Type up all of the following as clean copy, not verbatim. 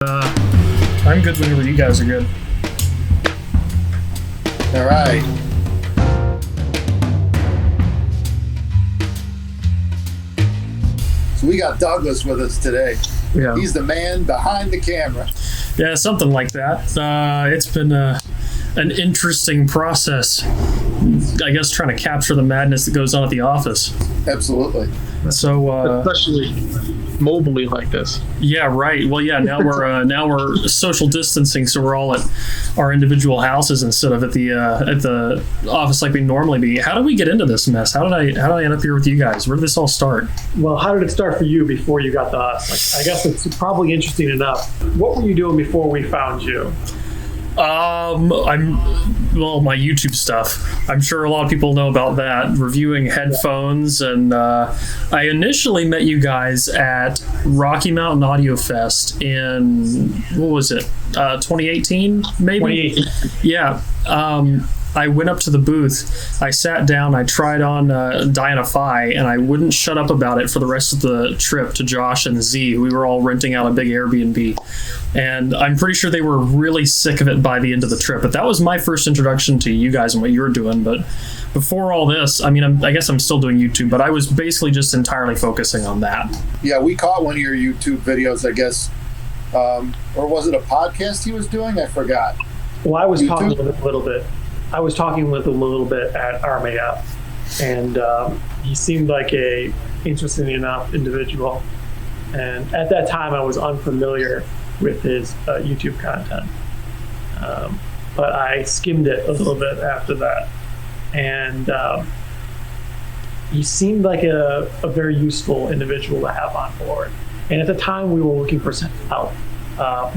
I'm good whenever you guys are good. All right. So we got Douglas with us today. Yeah. He's the man behind the camera. Yeah, something like that. It's been an interesting process. I guess trying to capture the madness that goes on at the office. Absolutely. So, especially mobilely like this. yeah, right. Well, yeah. Now we're social distancing, so we're all at our individual houses instead of at the office like we normally be. How did we get into this mess? How did I end up here with you guys? Where did this all start? Well, how did it start for you before you got to us? I guess it's probably interesting enough. What were you doing before we found you? My YouTube stuff. I'm sure a lot of people know about that. Reviewing headphones, and I initially met you guys at Rocky Mountain Audio Fest in, what was it? 2018, maybe? 2018. Yeah. I went up to the booth, I sat down, I tried on Diana-Fi, and I wouldn't shut up about it for the rest of the trip to Josh and Z. We were all renting out a big Airbnb, and I'm pretty sure they were really sick of it by the end of the trip. But that was my first introduction to you guys and what you were doing. But before all this, I mean, I guess I'm still doing YouTube, but I was basically just entirely focusing on that. Yeah, we caught one of your YouTube videos, I guess. Or was it a podcast he was doing? I forgot. Well, I was YouTube? talking with him a little bit. I was talking with him a little bit at RMAF, and he seemed like a interesting enough individual. And at that time, I was unfamiliar with his YouTube content, but I skimmed it a little bit after that, and he seemed like a very useful individual to have on board. And at the time, we were looking for some help.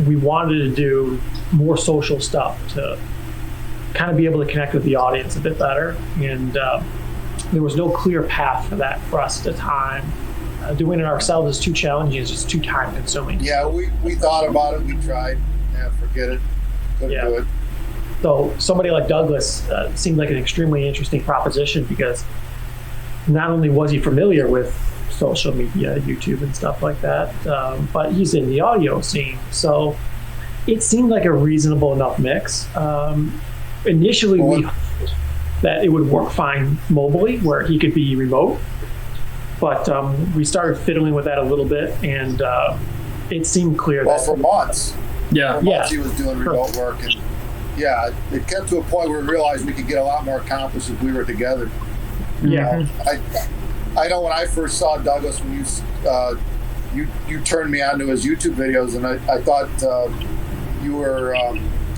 We wanted to do more social stuff to kind of be able to connect with the audience a bit better, and there was no clear path for that for us at the time. Doing it ourselves is too challenging. It's just too time consuming. Yeah, we thought about it. We tried. Yeah, forget it. Couldn't do it. So somebody like Douglas seemed like an extremely interesting proposition, because not only was he familiar with social media, YouTube and stuff like that, but he's in the audio scene. So it seemed like a reasonable enough mix. Initially, we hoped that it would work fine mobily, where he could be remote. But we started fiddling with that a little bit, and it seemed clear Well, that... for months. Yeah. For months he was doing remote work. And yeah, it kept to a point where we realized we could get a lot more accomplished if we were together. Yeah. I know when I first saw Douglas, when you turned me on to his YouTube videos, and I thought you were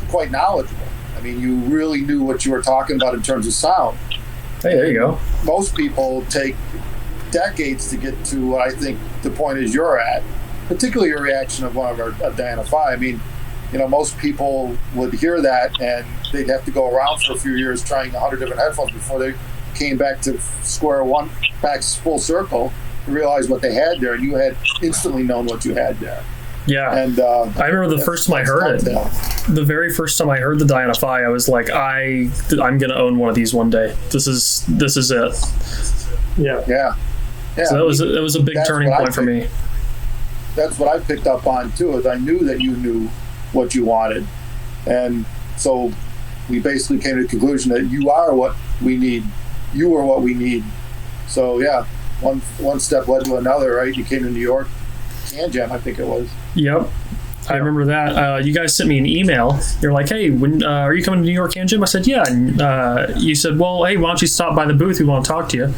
quite knowledgeable. I mean, you really knew what you were talking about in terms of sound. Hey, there you go. Most people take decades to get to what I think the point is you're at, particularly your reaction of one of our Diana-Fi. I mean, you know, most people would hear that and they'd have to go around for a few years trying 100 different headphones before they came back to square one, back full circle, to realize what they had there, and you had instantly known what you had there. Yeah. And I remember the first time I heard it. The very first time I heard the Diana-Fi, I was like, I'm gonna own one of these one day. This is it. Yeah. So that was a big turning point for me. That's what I picked up on too, is I knew that you knew what you wanted. And so we basically came to the conclusion that you are what we need. You are what we need. So yeah, one step led to another, right? You came to New York, CanJam, I think it was. Yep. I remember that. You guys sent me an email. You're like, hey, when are you coming to New York CanJam? I said, yeah. And you said, well, hey, why don't you stop by the booth? We want to talk to you.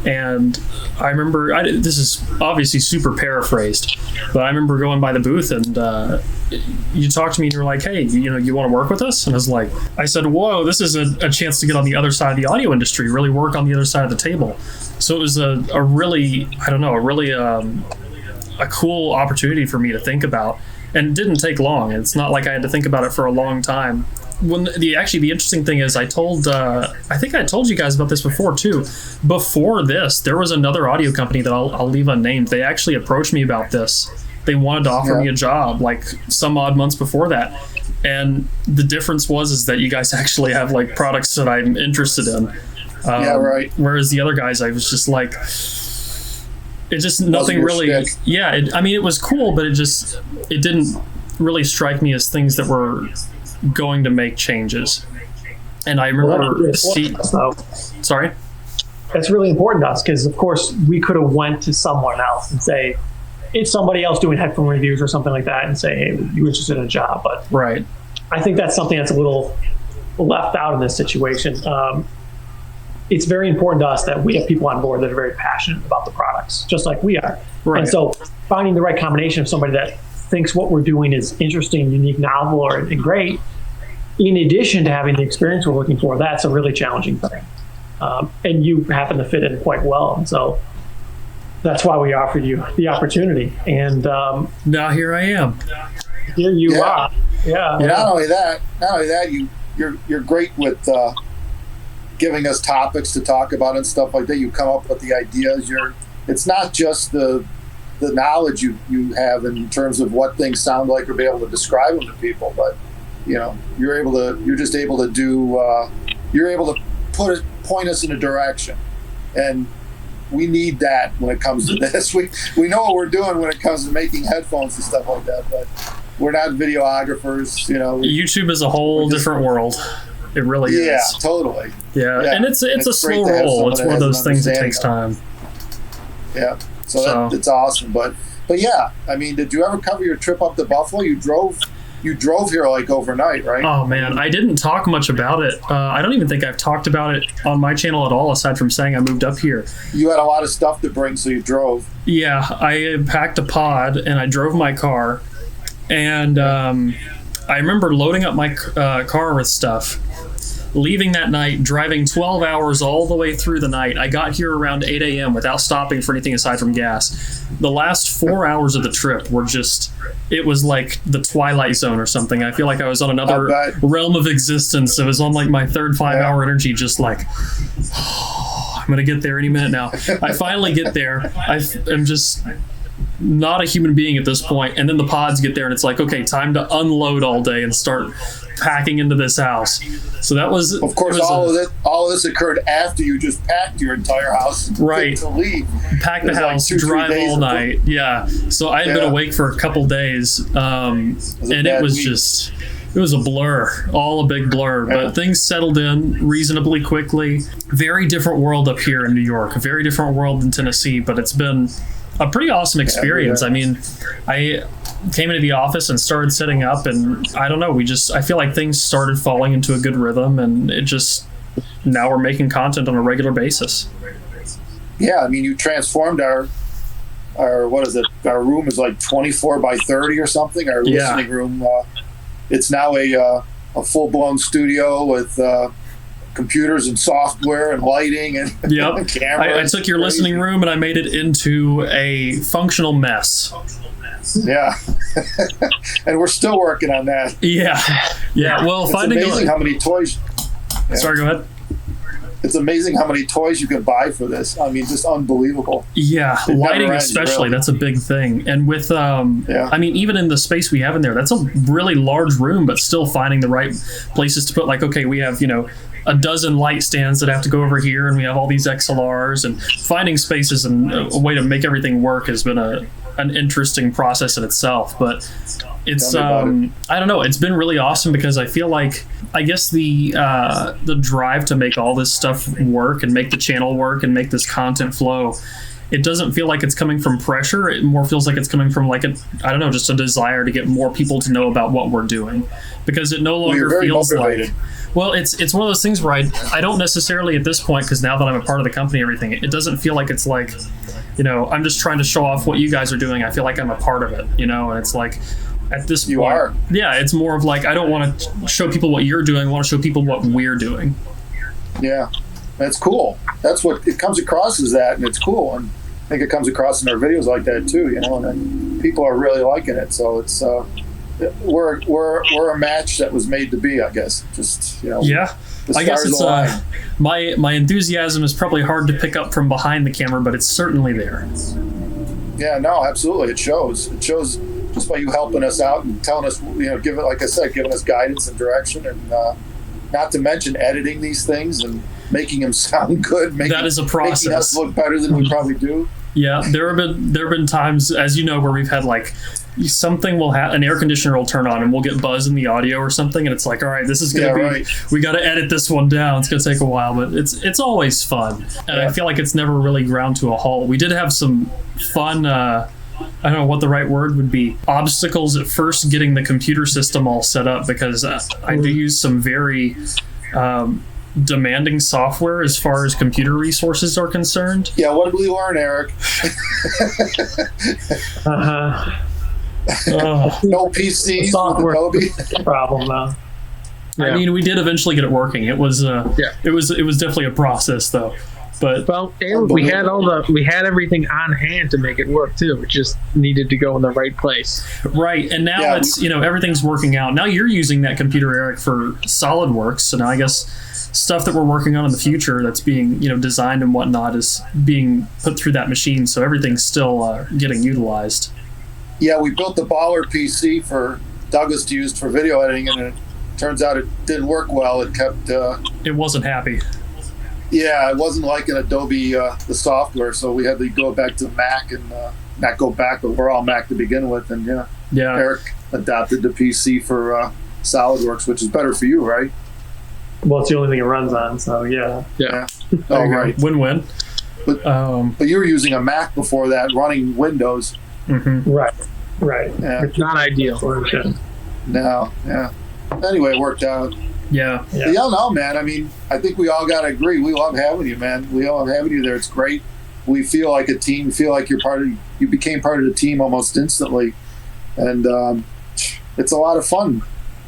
And I remember, this is obviously super paraphrased, but I remember going by the booth, and you talked to me and you were like, hey, you want to work with us? And I said, whoa, this is a chance to get on the other side of the audio industry, really work on the other side of the table. So it was a really a cool opportunity for me to think about, and it didn't take long. It's not like I had to think about it for a long time. When the interesting thing is, I think I told you guys about this before too. Before this, there was another audio company that I'll leave unnamed. They actually approached me about this. They wanted to offer me a job like some odd months before that. And the difference is that you guys actually have like products that I'm interested in. Yeah, right. Whereas the other guys, I was just like, it just nothing really. Shtick. Yeah, it was cool, but it didn't really strike me as things that were going to make changes. And I remember sorry. That's really important to us because, of course, we could have went to someone else and say, it's somebody else doing headphone reviews or something like that, and say, hey, you interested in a job? But right. I think that's something that's a little left out in this situation. It's very important to us that we have people on board that are very passionate about the products, just like we are. Right. And so finding the right combination of somebody that thinks what we're doing is interesting, unique, novel, and great, in addition to having the experience we're looking for, that's a really challenging thing. And you happen to fit in quite well. And so that's why we offered you the opportunity. And now here I am. Here you are. Yeah. And not only that, you're great with giving us topics to talk about and stuff like that. You come up with the ideas. It's not just the knowledge you have in terms of what things sound like or be able to describe them to people, but you're able to point us in a direction, and we need that when it comes to this. We know what we're doing when it comes to making headphones and stuff like that, but we're not videographers. YouTube is a whole different world. It really is. Yeah, totally. Yeah, and it's a slow roll. It's one of those things that takes time. Yeah, so it's awesome. But yeah, I mean, did you ever cover your trip up to Buffalo? You drove here like overnight, right? Oh man, I didn't talk much about it. I don't even think I've talked about it on my channel at all, aside from saying I moved up here. You had a lot of stuff to bring, so you drove. Yeah, I packed a pod and I drove my car, and I remember loading up my car with stuff, leaving that night, driving 12 hours all the way through the night. I got here around 8 a.m. without stopping for anything aside from gas. The last 4 hours of the trip were it was like the Twilight Zone or something. I feel like I was on another realm of existence. It was on like my third 5-hour energy, just like, I'm going to get there any minute now. I finally get there. I'm just not a human being at this point, and then the pods get there and it's like, okay, time to unload all day and start packing into this house. So that was, of course, all of this occurred after you just packed your entire house, right, to leave, pack the house, like drive all night. Yeah, so I had been awake for a couple days, and it was a blur, all a big blur. But things settled in reasonably quickly. Very different world up here in New York, a very different world in Tennessee, but it's been a pretty awesome experience. I mean, I came into the office and started setting up, and I don't know, I feel like things started falling into a good rhythm, and now we're making content on a regular basis. Yeah, I mean, you transformed our what is it? Our room is like 24 by 30 or something. Our listening room, it's now a full-blown studio with computers and software and lighting and cameras. I took your listening room and I made it into a functional mess. Yeah. And we're still working on that. Yeah. Well, it's amazing how many toys. Yeah. Sorry, go ahead. It's amazing how many toys you can buy for this. I mean, just unbelievable. Yeah, lighting especially, that's a big thing. And with, I mean, even in the space we have in there, that's a really large room, but still finding the right places to put, like, okay, we have, a dozen light stands that have to go over here, and we have all these XLRs, and finding spaces and a way to make everything work has been an interesting process in itself. But it's I don't know, it's been really awesome because I feel like, I guess the drive to make all this stuff work and make the channel work and make this content flow, it doesn't feel like it's coming from pressure. It more feels like it's coming from like just a desire to get more people to know about what we're doing, because it no longer feels motivated. like, well, it's one of those things where I don't necessarily at this point, because now that I'm a part of the company, everything, it doesn't feel like it's like, I'm just trying to show off what you guys are doing. I feel like I'm a part of it, and it's like, at this point, you are. Yeah, it's more of like, I don't want to show people what you're doing. I want to show people what we're doing. Yeah, that's cool. That's what it comes across as that, and it's cool. And I think it comes across in our videos like that too, and people are really liking it. So it's we're a match that was made to be, I guess. Just Yeah, I guess it's my enthusiasm is probably hard to pick up from behind the camera, but it's certainly there. Yeah, no, absolutely, it shows. It shows just by you helping us out and telling us, giving us guidance and direction, and not to mention editing these things and making them sound good. That is a process. Making us look better than we probably do. Yeah, there have been times, as you know, where we've had like something will happen, an air conditioner will turn on and we'll get buzz in the audio or something, and it's like, all right, this is gonna be right. we got to edit this one down. It's gonna take a while, but it's always fun, and I feel like it's never really ground to a halt. We did have some fun. I don't know what the right word would be. Obstacles at first getting the computer system all set up, because I do use some very demanding software as far as computer resources are concerned. Yeah, what did we learn, Eric? No PCs Software with Adobe. problem now. I mean, we did eventually get it working. It was it was definitely a process though. But Well, and we had everything on hand to make it work too. It just needed to go in the right place. right, and now it's everything's working out. Now you're using that computer, Eric, for SolidWorks. So now I guess stuff that we're working on in the future that's being designed and whatnot is being put through that machine. So everything's still getting utilized. Yeah, we built the Baller PC for Douglas to use for video editing, and it turns out it didn't work well. It kept. It wasn't happy. Yeah, it wasn't like an Adobe the software, so we had to go back to Mac and not go back, but we're all Mac to begin with, and Yeah. Eric adopted the PC for SolidWorks, which is better for you, right? Well, it's the only thing it runs on, so yeah. Yeah. Oh, right. Win-win. But- Um, But you were using a Mac before that, running Windows. mhm. Right. Yeah. It's not ideal. No, yeah. Anyway, it worked out. Yeah. Yeah. Yeah, no, man. I mean, I think we all got to agree. We love having you, man. We love having you there. It's great. We feel like a team. We feel like you became part of the team almost instantly. And it's a lot of fun,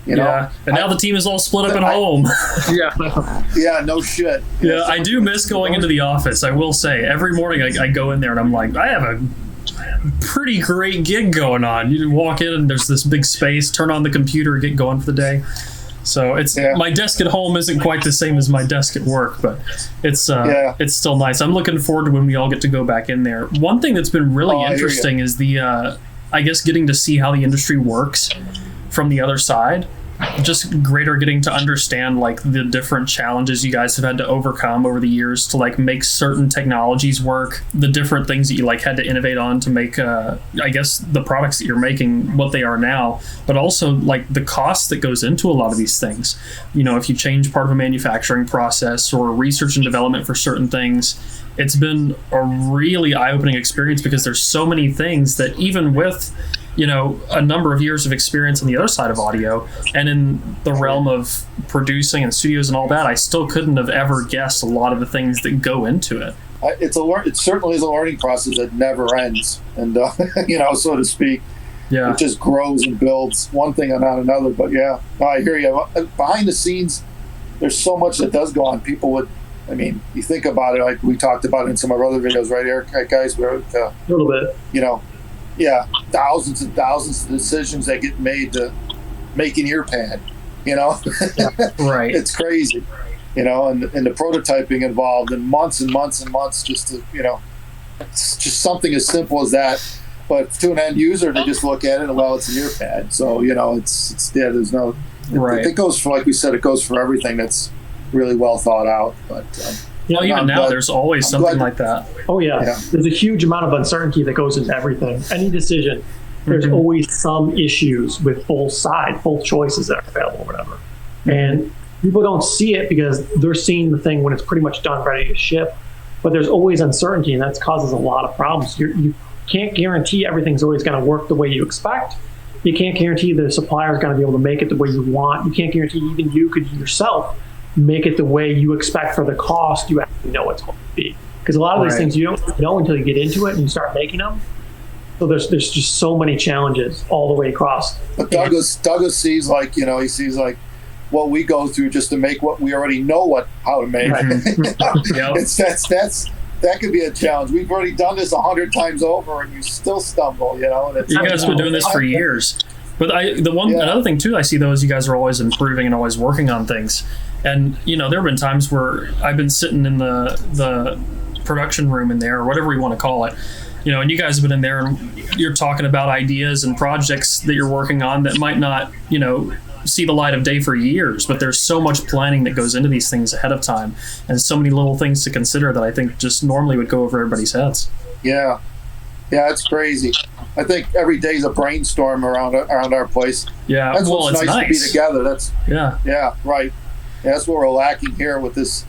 you know? Yeah. And now the team is all split up at home. Yeah. Yeah, no shit. Yeah, I do miss going into the office. I will say, every morning I go in there and I'm like, I have a pretty great gig going on. You walk in and there's this big space, turn on the computer, get going for the day. So it's my desk at home isn't quite the same as my desk at work, but it's still nice. I'm looking forward to when we all get to go back in there. One thing that's been really interesting is the I guess getting to see how the industry works from the other side. Just greater getting to understand like the different challenges you guys have had to overcome over the years to like make certain technologies work, the different things that you like had to innovate on to make I guess the products that you're making what they are now, but also like the cost that goes into a lot of these things. If you change part of a manufacturing process or research and development for certain things, it's been a really eye-opening experience, because there's so many things that even with a number of years of experience on the other side of audio and in the realm of producing and studios and all that, I still couldn't have ever guessed a lot of the things that go into it. It certainly is a learning process that never ends, and so to speak. Yeah. It just grows and builds one thing and not another. But yeah, I hear you. Behind the scenes, there's so much that does go on. You think about it, like we talked about in some of our other videos, right, Eric? Right, guys, where A little bit. thousands and thousands of decisions that get made to make an ear pad. Right. It's crazy, and the prototyping involved, and months and months and months just to, it's just something as simple as that. But to an end user, they just look at it and, well, it's an ear pad. So, there's no, Right. it goes for, like we said, it goes for everything that's really well thought out. But Well, even now, there's always something like that. Oh yeah. There's a huge amount of uncertainty that goes into everything. Any decision, there's always some issues with both choices that are available, or whatever. And people don't see it because they're seeing the thing when it's pretty much done, ready to ship. But there's always uncertainty, and that causes a lot of problems. You can't guarantee everything's always going to work the way you expect. You can't guarantee the supplier is going to be able to make it the way you want. You can't guarantee even you could yourself make it the way you expect for the cost you actually know it's going to be. Because a lot of these things you don't know until you get into it and you start making them. So there's just so many challenges all the way across. But Douglas sees he sees what we go through just to make what we already know how to make. Yep. That could be a challenge. We've already done this 100 times over, and you still stumble. And You guys have been doing this for years. But another thing too I see though is you guys are always improving and always working on things. And there have been times where I've been sitting in the production room in there, or whatever you want to call it, and you guys have been in there and you're talking about ideas and projects that you're working on that might not, see the light of day for years, but there's so much planning that goes into these things ahead of time, and so many little things to consider that I think just normally would go over everybody's heads. Yeah, it's crazy. I think every day's a brainstorm around our place. Yeah. That's well, what's it's nice to be together. That's Yeah. right. Yeah, that's what we're lacking here with this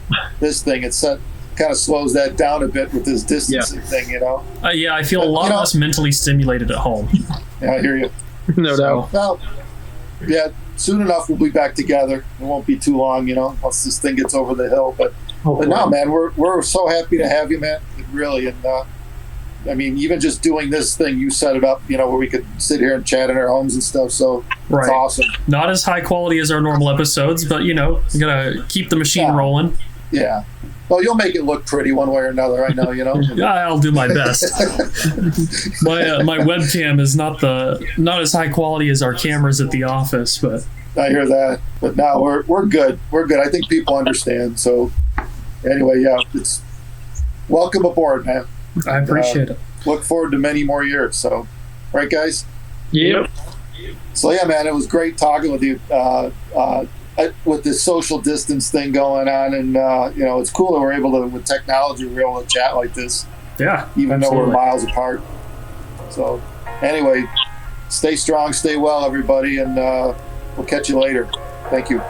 thing. It's kind of slows that down a bit with this distancing thing, you know. Yeah, I feel a lot less mentally stimulated at home. Yeah, I hear you. No doubt. Well, yeah, soon enough we'll be back together. It won't be too long, you know, once this thing gets over the hill. But no, man, we're so happy to have you, man. Really, and I mean, even just doing this thing, you set it up, you know, where we could sit here and chat in our homes and stuff. So it's awesome. Not as high quality as our normal episodes, but you know, you gotta keep the machine rolling. Yeah. Well, you'll make it look pretty one way or another. I know, you know. I'll do my best. My webcam is not as high quality as our cameras at the office, but I hear that. But no, we're good. We're good. I think people understand. So anyway, yeah, it's welcome aboard, man. I appreciate it. Look forward to many more years. So, right, guys? Yep. So yeah, man, it was great talking with you. With this social distance thing going on, and you know, it's cool that we're able to, with technology, we're able to chat like this. Yeah, even though we're miles apart. So, anyway, stay strong, stay well, everybody, and we'll catch you later. Thank you.